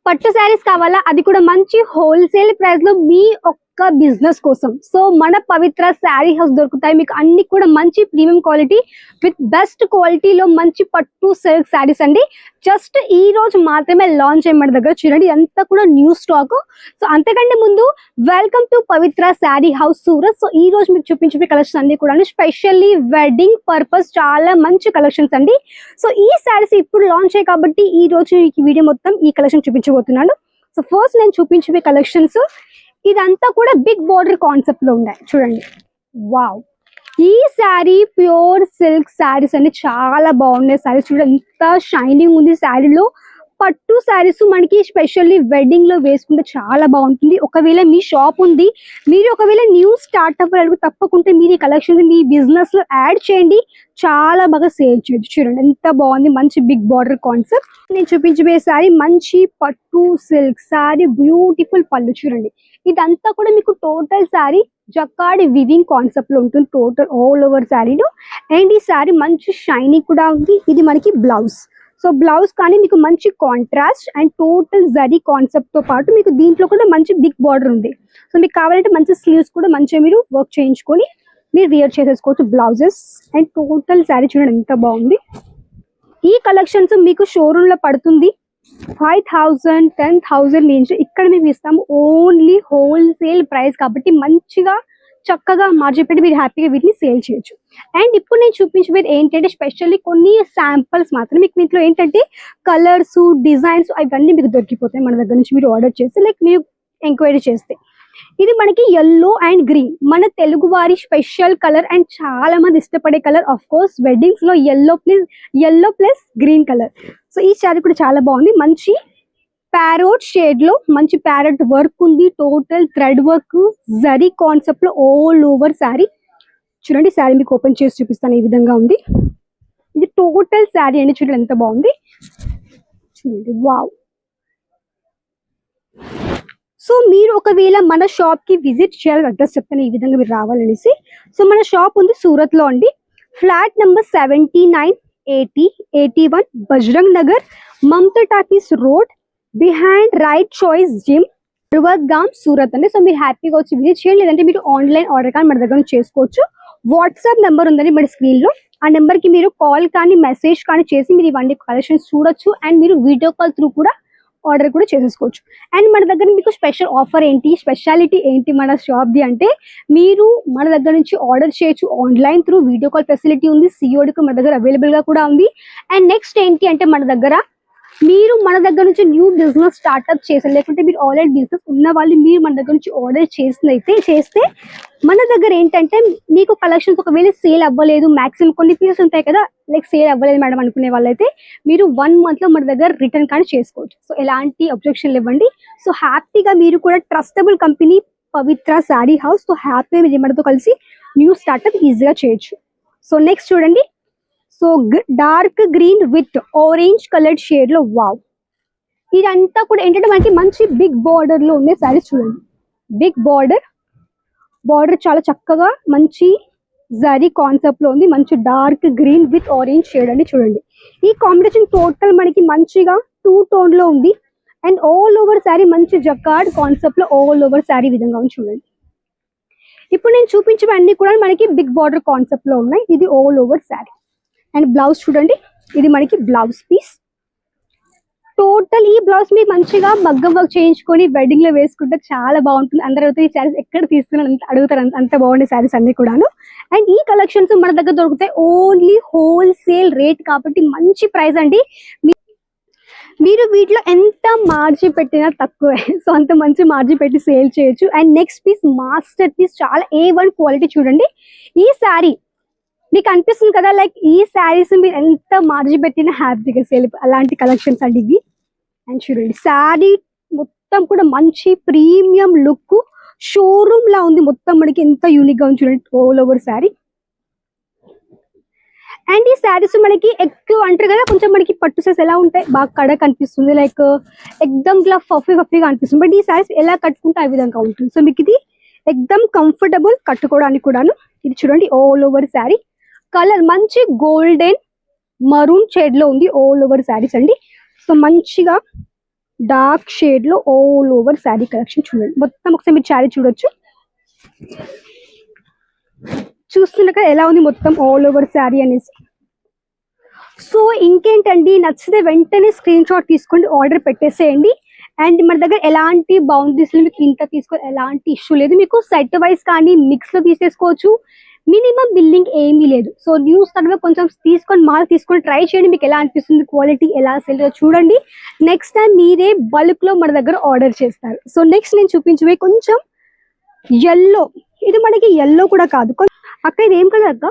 పట్టు శారీస్ కావాలా, అది కూడా మంచి హోల్సేల్ ప్రైస్ లో మీ ఒక్క బిజినెస్ కోసం. సో మన పవిత్ర శారీ హౌస్ దొరుకుతాయి మీకు అన్ని కూడా మంచి ప్రీమియం క్వాలిటీ విత్ బెస్ట్ క్వాలిటీలో మంచి పట్టు సిల్క్ శారీస్ అండి. జస్ట్ ఈ రోజు మాత్రమే లాంచ్ అయ్యి మన దగ్గర చూడండి, అంతా కూడా న్యూ స్టాక్. సో అంతకంటే ముందు welcome to Pavitra sari house Surat. So ఈ రోజు మీకు చూపించే కలెక్షన్ అన్ని కూడా స్పెషల్లీ వెడ్డింగ్ పర్పస్ చాలా మంచి కలెక్షన్స్ అండి. సో ఈ శారీస్ ఇప్పుడు లాంచ్ అయ్యాయి కాబట్టి ఈ రోజు ఈ వీడియో మొత్తం ఈ కలెక్షన్ చూపించబోతున్నాను. సో ఫస్ట్ నేను చూపించే కలెక్షన్స్ ఇదంతా కూడా బిగ్ బోర్డర్ కాన్సెప్ట్ లో ఉన్నాయి చూడండి. వావ్, ఈ శారీ ప్యూర్ సిల్క్ శారీస్ అండి, చాలా బాగున్నాయి శారీస్. చూడండి ఎంత షైనింగ్ ఉంది శారీలో. పట్టు శారీస్ మనకి స్పెషల్లీ వెడ్డింగ్ లో వేసుకుంటే చాలా బాగుంటుంది. ఒకవేళ మీ షాప్ ఉంది, మీరు ఒకవేళ న్యూ స్టార్ట్అప్ తప్పకుండా మీరు ఈ కలెక్షన్ మీ బిజినెస్ లో యాడ్ చేయండి, చాలా బాగా సేల్ చేయొచ్చు. చూడండి ఎంత బాగుంది, మంచి బిగ్ బార్డర్ కాన్సెప్ట్. నేను చూపించబోయే శారీ మంచి పట్టు సిల్క్ శారీ, బ్యూటిఫుల్ పళ్ళు. చూడండి ఇదంతా కూడా మీకు total sari jacquard weaving concept లో ఉంటుంది, టోటల్ ఆల్ ఓవర్ శారీలో. అండ్ ఈ శారీ మంచి షైనింగ్ కూడా ఉంది. ఇది మనకి బ్లౌజ్. సో బ్లౌజ్ కానీ మీకు మంచి contrast and total zari concept తో పాటు మీకు దీంట్లో కూడా మంచి బిగ్ బార్డర్ ఉంది. సో మీకు కావాలంటే మంచి స్లీవ్స్ కూడా మంచిగా మీరు వర్క్ చేయించుకొని మీరు వేర్ చేసేసుకోవచ్చు బ్లౌజెస్. అండ్ టోటల్ శారీ చూడండి ఎంత బాగుంది. ఈ కలెక్షన్స్ మీకు షోరూమ్ లో పడుతుంది 5,000 10,000 నుంచి. ఇక్కడ మేము ఇస్తాము ఓన్లీ హోల్సేల్ ప్రైస్ కాబట్టి మంచిగా చక్కగా మార్జిన్ పెట్టి మీరు హ్యాపీగా వీటిని సేల్ చేయొచ్చు. అండ్ ఇప్పుడు నేను చూపించబోయేది ఏంటంటే స్పెషల్లీ కొన్ని శాంపుల్స్ మాత్రం. మీకు దీంట్లో ఏంటంటే కలర్స్ డిజైన్స్ అవన్నీ మీకు దొరికిపోతాయి మన దగ్గర నుంచి మీరు ఆర్డర్ చేస్తే, లైక్ మీరు ఎంక్వైరీ చేస్తే. ఇది మనకి ఎల్లో అండ్ గ్రీన్, మన తెలుగు వారి స్పెషల్ కలర్ అండ్ చాలా మంది ఇష్టపడే కలర్. ఆఫ్ కోర్స్ వెడ్డింగ్స్ లో yellow plus green colour. So ఈ శారీ కూడా చాలా బాగుంది, మంచి ప్యారోట్ షేడ్ లో మంచి ప్యారెట్ వర్క్ ఉంది, total thread work zari concept లో ఆల్ ఓవర్ శారీ. చూడండి శారీ మీకు ఓపెన్ చేసి చూపిస్తాను, ఈ విధంగా ఉంది. ఇది టోటల్ శారీ అండి, చూడండి ఎంత బాగుంది చూడండి. వావ్. సో మీరు ఒకవేళ మన షాప్ కి విజిట్ చేయాలి, అడ్రస్ చెప్తాను ఈ విధంగా మీరు రావాలనేసి. సో మన షాప్ ఉంది సూరత్ లో అండి, flat number 79 80 81 Bajrang Nagar, Mamata talkies road, behind Right Choice gym, గామ్ సూరత్ అండి. సో మీరు హ్యాపీగా వచ్చి విజిట్ చేయండి, లేదంటే మీరు ఆన్లైన్ ఆర్డర్ కానీ మన దగ్గర చేసుకోవచ్చు. వాట్సాప్ నెంబర్ ఉందండి మన స్క్రీన్ లో, ఆ నెంబర్ కి మీరు కాల్ కానీ మెసేజ్ కానీ చేసి మీరు ఇవన్నీ కలెక్షన్స్ చూడొచ్చు. అండ్ మీరు వీడియో కాల్ త్రూ కూడా ఆర్డర్ కూడా చేసేసుకోవచ్చు. అండ్ మన దగ్గర మీకు స్పెషల్ ఆఫర్ ఏంటి, స్పెషాలిటీ ఏంటి మన షాప్ది అంటే, మీరు మన దగ్గర నుంచి ఆర్డర్ చేయొచ్చు online through, video call facility ఉంది, సిఓడికి మన దగ్గర అవైలబుల్ గా కూడా ఉంది. అండ్ నెక్స్ట్ ఏంటి అంటే మన దగ్గర మీరు మన దగ్గర నుంచి న్యూ బిజినెస్ స్టార్ట్అప్ చేసారు, లేకుంటే మీరు ఆల్రెడీ బిజినెస్ ఉన్న వాళ్ళు మీరు మన దగ్గర నుంచి ఆర్డర్ చేస్తే మన దగ్గర ఏంటంటే మీకు కలెక్షన్స్ ఒకవేళ సేల్ అవ్వలేదు, మాక్సిమం కొన్ని పీసెస్ ఉంటాయి కదా, లైక్ సేల్ అవ్వలేదు మేడం అనుకునే వాళ్ళైతే మీరు 1 month లో మన దగ్గర రిటర్న్ కానీ చేసుకోవచ్చు. సో ఎలాంటి అబ్జెక్షన్లు ఇవ్వండి. సో హ్యాపీగా మీరు కూడా ట్రస్టబుల్ కంపెనీ పవిత్ర శారీ హౌస్, సో హ్యాపీగా మీరు మనతో కలిసి న్యూ స్టార్ట్అప్ ఈజీగా చేయొచ్చు. సో నెక్స్ట్ చూడండి, so dark green with orange coloured shade లో. వావ్, ఇదంతా కూడా ఏంటంటే మనకి మంచి బిగ్ బార్డర్ లో ఉండే శారీస్. చూడండి బిగ్ బార్డర్ చాలా చక్కగా మంచి జరీ కాన్సెప్ట్ లో ఉంది, మంచి dark green with orange shade అండి. చూడండి ఈ కాంబినేషన్ టోటల్ మనకి మంచిగా 2 tone లో ఉంది. అండ్ ఆల్ ఓవర్ శారీ మంచి జకార్డ్ కాన్సెప్ట్ లో ఆల్ ఓవర్ శారీ విధంగా ఉంది. చూడండి ఇప్పుడు నేను చూపించేవన్నీ కూడా మనకి బిగ్ బార్డర్ కాన్సెప్ట్ లో ఉన్నాయి. ఇది all over sari. And blouse చూడండి, ఇది మనకి బ్లౌజ్ పీస్. టోటల్ ఈ బ్లౌజ్ మీకు మంచిగా మగ్గం వర్క్ చేయించుకొని వెడ్డింగ్ లో వేసుకుంటే చాలా బాగుంటుంది. అందరూ అయితే ఈ శారీస్ ఎక్కడ తీసుకుని అడుగుతారు, అంత బాగుండే శారీస్ అన్ని కూడాను. అండ్ ఈ కలెక్షన్స్ మన దగ్గర దొరుకుతాయి ఓన్లీ హోల్సేల్ రేట్ కాబట్టి మంచి ప్రైస్ అండి. మీరు వీటిలో ఎంత మార్జిన్ పెట్టినా తక్కువే, సో అంత మంచి మార్జిన్ పెట్టి సేల్ చేయొచ్చు. And next piece masterpiece, చాలా A1 క్వాలిటీ. చూడండి ఈ శారీ మీకు అనిపిస్తుంది కదా, లైక్ ఈ శారీస్ మీరు ఎంత మార్జిన్ పెట్టినా హ్యాపీగా సేల్, అలాంటి కలెక్షన్స్ అండి ఇవి. అండ్ చూడండి శారీ మొత్తం కూడా మంచి ప్రీమియం లుక్, షోరూమ్ లా ఉంది మొత్తం మనకి, ఎంత యూనిక్ గా ఉంది చూడండి ఆల్ ఓవర్ శారీ. అండ్ ఈ శారీస్ మనకి ఎక్కువ అంటారు కదా, కొంచెం మనకి పట్టు శారీస్ ఎలా ఉంటాయి, బాగా కడ కనిపిస్తుంది, లైక్ ఎక్దమ్ గ్లా ఫఫీగా అనిపిస్తుంది. బట్ ఈ శారీస్ ఎలా కట్టుకుంటే ఆ విధంగా ఉంటుంది. సో మీకు ఇది ఎక్దమ్ కంఫర్టబుల్ కట్టుకోవడానికి కూడాను. ఇది చూడండి ఆల్ ఓవర్ శారీ, కలర్ మంచి గోల్డెన్ మరూన్ షేడ్ లో ఉంది ఆల్ ఓవర్ శారీస్ అండి. సో మంచిగా డార్క్ షేడ్ లో ఆల్ ఓవర్ శారీ కలెక్షన్ చూడండి. మొత్తం ఒకసారి మీరు శారీ చూడొచ్చు. చూస్తున్నా ఎలా ఉంది మొత్తం ఆల్ ఓవర్ శారీ అనేసి. సో ఇంకేంటండి, నచ్చితే వెంటనే స్క్రీన్ షాట్ తీసుకోండి, ఆర్డర్ పెట్టేసేయండి. అండ్ మన దగ్గర ఎలాంటి బౌండరీస్ మీకు ఇంత తీసుకోవాలి, ఎలాంటి ఇష్యూ లేదు. మీకు సెట్ వైజ్ కానీ మిక్స్ లో తీసేసుకోవచ్చు, మినిమం బిల్లింగ్ ఏమీ లేదు. సో న్యూస్ తర్వాత కొంచెం తీసుకొని మాల్ తీసుకొని ట్రై చేయండి, మీకు ఎలా అనిపిస్తుంది, క్వాలిటీ ఎలా సెల్ చూడండి. నెక్స్ట్ టైం మీరే బల్క్ లో మన దగ్గర ఆర్డర్ చేస్తారు. సో నెక్స్ట్ నేను చూపించే కొంచెం ఎల్లో, ఇది మనకి ఎల్లో కూడా కాదు, అక్క ఇది ఏం కలర్ అక్క?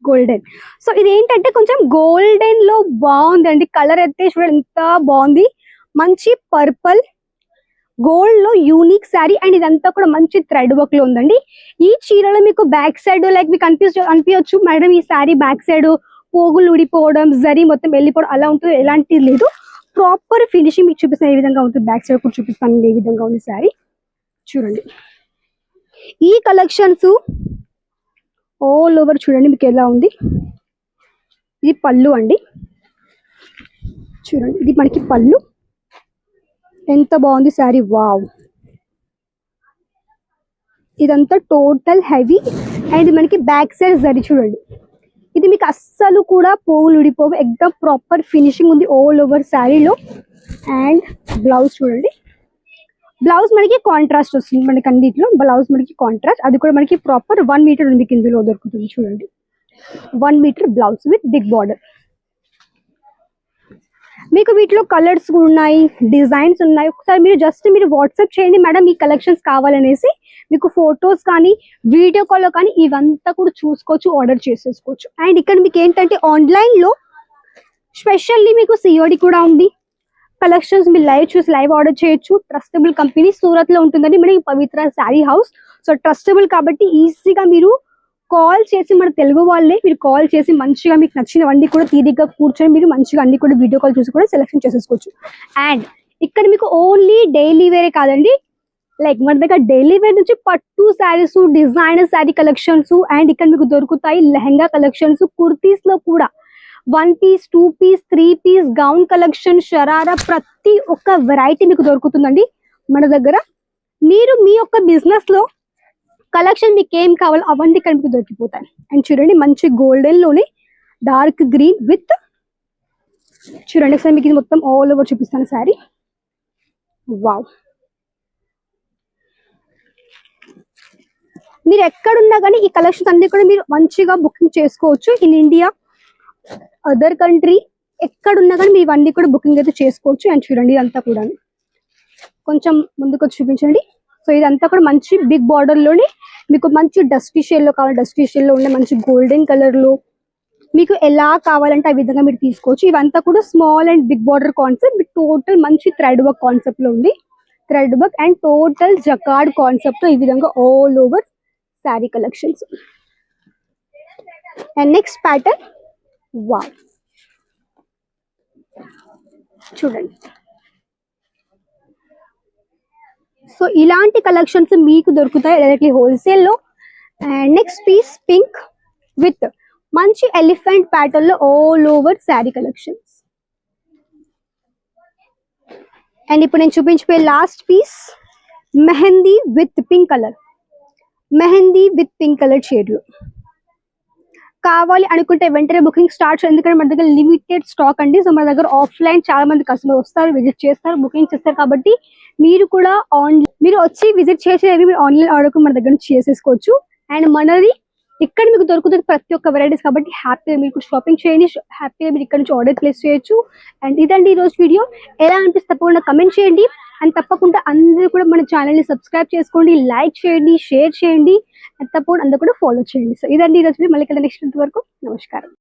గోల్డెన్. సో ఇది ఏంటంటే కొంచెం గోల్డెన్ లో బాగుందండి కలర్ అయితే, చూడండి ఎంత బాగుంది. మంచి పర్పుల్ గోల్డ్ లో యూనిక్ శారీ. అండ్ ఇదంతా కూడా మంచి థ్రెడ్ వర్క్ లో ఉందండి. ఈ చీరలో మీకు బ్యాక్ సైడ్ లైక్ మీకు అనిపించచ్చు మేడం ఈ శారీ బ్యాక్ సైడ్ పోగులు ఊడిపోవడం, జరీ మొత్తం వెళ్ళిపోవడం అలా ఉంటుంది, ఎలాంటిది లేదు. ప్రాపర్ ఫినిషింగ్ మీకు చూపిస్తాను ఏ విధంగా ఉంటుంది, బ్యాక్ సైడ్ కూడా చూపిస్తాను ఏ విధంగా ఉంది శారీ చూడండి. ఈ కలెక్షన్స్ ఆల్ ఓవర్ చూడండి మీకు ఎలా ఉంది. ఇది పళ్ళు అండి, చూడండి ఇది మనకి పళ్ళు, ఎంత బాగుంది శారీ, వావ్. ఇదంతా టోటల్ హెవీ. అండ్ మనకి బ్యాక్ సైడ్ జరీ చూడండి, ఇది మీకు అస్సలు కూడా పోగులు ఉడిపోవు, ఎక్దమ్ ప్రాపర్ ఫినిషింగ్ ఉంది ఆల్ ఓవర్ శారీలో. అండ్ బ్లౌజ్ చూడండి, బ్లౌజ్ మనకి కాంట్రాస్ట్ వస్తుంది, మనకి అన్నిటిలో బ్లౌజ్ మనకి కాంట్రాస్ట్, అది కూడా మనకి ప్రాపర్ 1 మీటర్ ఉంది ఇందులో దొరుకుతుంది చూడండి. 1 meter blouse with big border. మీకు వీటిలో కలర్స్ ఉన్నాయి, డిజైన్స్ ఉన్నాయి. ఒకసారి మీరు జస్ట్ మీరు వాట్సాప్ చేయండి మేడం ఈ కలెక్షన్స్ కావాలనేసి, మీకు ఫొటోస్ కానీ వీడియో కాల్లో కానీ ఇవంతా కూడా చూసుకోవచ్చు, ఆర్డర్ చేసేసుకోవచ్చు. అండ్ ఇక్కడ మీకు ఏంటంటే ఆన్లైన్లో స్పెషల్లీ మీకు సిఓడి కూడా ఉంది. కలెక్షన్స్ మీరు లైవ్ చూసి లైవ్ ఆర్డర్ చేయొచ్చు. ట్రస్టబుల్ కంపెనీ సూరత్ లో ఉంటుందండి మనకి పవిత్ర శారీ హౌస్. సో ట్రస్టబుల్ కాబట్టి ఈజీగా మీరు కాల్ చేసి, మన తెలుగు వాళ్ళే మీరు కాల్ చేసి మంచిగా మీకు నచ్చినవన్నీ కూడా తీరిగ్గా కూర్చొని మీరు మంచిగా అన్ని కూడా వీడియో కాల్ చూసి కూడా సెలెక్షన్ చేసేసుకోవచ్చు. అండ్ ఇక్కడ మీకు ఓన్లీ డైలీ వేరే కాదండి, లైక్ మన దగ్గర డైలీ వేర్ నుంచి పట్టు saris, designer sari collections, and ఇక్కడ మీకు దొరుకుతాయి లెహంగా కలెక్షన్స్, కుర్తీస్ లో కూడా 1 piece 2 piece 3 piece gown collection, sharara, ప్రతి ఒక్క వెరైటీ మీకు దొరుకుతుందండి మన దగ్గర. మీరు మీ యొక్క బిజినెస్ లో కలెక్షన్ మీకు ఏం కావాలో అవన్నీ ఇక్కడ మీకు దొరికిపోతాయి. అండ్ చూడండి మంచి గోల్డెన్ లోనే డార్క్ గ్రీన్ విత్ చూడండి, ఒకసారి మీకు ఇది మొత్తం ఆల్ ఓవర్ చూపిస్తాను శారీ, వావ్. మీరు ఎక్కడున్నా కానీ ఈ కలెక్షన్స్ అన్ని కూడా మీరు మంచిగా బుకింగ్ చేసుకోవచ్చు. ఇన్ ఇండియా, అదర్ కంట్రీ, ఎక్కడున్నా కానీ మీరు ఇవన్నీ కూడా బుకింగ్ అయితే చేసుకోవచ్చు. అండ్ చూడండి ఇదంతా కూడా కొంచెం ముందుకు వచ్చి చూపించండి. సో ఇదంతా కూడా మంచి బిగ్ బార్డర్ లోనే మీకు మంచి డస్టీ షేడ్ లో కావాలి, డస్టీ షేడ్ లో ఉండే మంచి గోల్డెన్ కలర్ లో మీకు ఎలా కావాలంటే ఆ విధంగా మీరు తీసుకోవచ్చు. ఇవంతా కూడా small and big border concept, total మంచి థ్రెడ్ వర్క్ కాన్సెప్ట్ లో ఉంది. Thread work and total jacquard concept లో ఈ విధంగా all over sari collections. And next pattern, wow చూడండి. సో ఇలాంటి కలెక్షన్స్ మీకు దొరుకుతాయి డైరెక్ట్లీ హోల్సేల్ లో. And next piece pink with మంచి ఎలిఫెంట్ ప్యాటర్న్ లో all over sari collections. And ఇప్పుడు నేను చూపించిపోయే last piece mehndi with pink colour, mehndi with pink colour shade లో కావాలి అనుకుంటే వెంటనే బుకింగ్ స్టార్ట్, ఎందుకంటే మన దగ్గర లిమిటెడ్ స్టాక్ అండి. సో మన దగ్గర ఆఫ్లైన్ చాలా మంది కస్టమర్ వస్తారు, విజిట్ చేస్తారు, బుకింగ్ చేస్తారు. కాబట్టి మీరు కూడా మీరు వచ్చి విజిట్ చేసేవి మీరు ఆన్లైన్ ఆర్డర్ మన దగ్గర నుంచి చేసేసుకోవచ్చు. అండ్ మనది ఇక్కడ మీకు దొరుకుతుంది ప్రతి ఒక్క వెరైటీస్, కాబట్టి హ్యాపీగా మీరు షాపింగ్ చేయండి, హ్యాపీగా మీరు ఇక్కడ నుంచి ఆర్డర్ ప్లేస్ చేయొచ్చు. అండ్ ఇదండి ఈరోజు వీడియో, ఎలా అనిపిస్తే తప్పకుండా కమెంట్ చేయండి. అండ్ తప్పకుండా అందరూ కూడా మన ఛానల్ని సబ్స్క్రైబ్ చేసుకోండి, లైక్ చేయండి, షేర్ చేయండి, అండ్ తప్పకుండా అందరూ కూడా ఫాలో చేయండి. సో ఇదండి ఈరోజు, మళ్ళీ నెక్స్ట్ వరకు నమస్కారం.